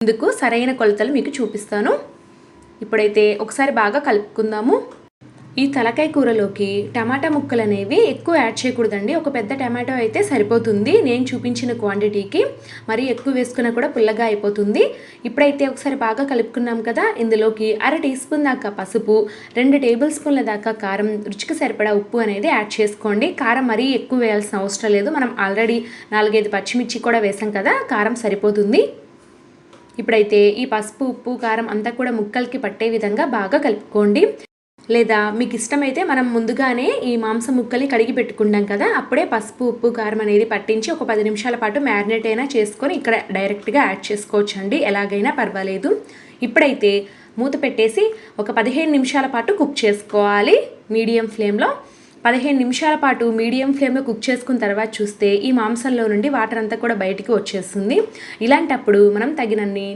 ఇందుకు సరైన కొలతలు మీకు చూపిస్తాను. ఇప్పుడైతే ఒకసారి బాగా కలుపుకుందాము. ఈ తలకాయ కూరలోకి టమాటా ముక్కలు అనేవి ఎక్కువ యాడ్ చేయకూడదండి. ఒక పెద్ద టమాటో అయితే సరిపోతుంది నేను చూపించిన క్వాంటిటీకి. మరీ ఎక్కువ వేసుకున్నా కూడా పుల్లగా అయిపోతుంది. ఇప్పుడైతే ఒకసారి బాగా కలుపుకున్నాం కదా, ఇందులోకి 1/2 టీ స్పూన్ దాకా పసుపు, 2 టేబుల్ స్పూన్ల దాకా కారం, రుచికి సరిపడా ఉప్పు అనేది యాడ్ చేసుకోండి. కారం మరీ ఎక్కువ వేయాల్సిన అవసరం లేదు. మనం ఆల్రెడీ 4-5 పచ్చిమిర్చి కూడా వేసాం కదా, కారం సరిపోతుంది. ఇప్పుడైతే ఈ పసుపు, ఉప్పు, కారం అంతా కూడా ముక్కలకి పట్టే విధంగా బాగా కలుపుకోండి. లేదా మీకు ఇష్టమైతే మనం ముందుగానే ఈ మాంసం ముక్కల్ని కడిగి పెట్టుకుంటాం కదా, అప్పుడే పసుపు, ఉప్పు, కారం అనేది పట్టించి ఒక 10 నిమిషాల పాటు మ్యారినేట్ అయినా చేసుకొని ఇక్కడ డైరెక్ట్గా యాడ్ చేసుకోవచ్చు అండి. ఎలాగైనా పర్వాలేదు. ఇప్పుడైతే మూత పెట్టేసి ఒక 15 నిమిషాల పాటు కుక్ చేసుకోవాలి మీడియం ఫ్లేమ్లో. 15 నిమిషాల పాటు మీడియం ఫ్లేమ్లో కుక్ చేసుకున్న తర్వాత చూస్తే ఈ మాంసంలో నుండి వాటర్ అంతా కూడా బయటికి వచ్చేస్తుంది. ఇలాంటప్పుడు మనం తగినన్ని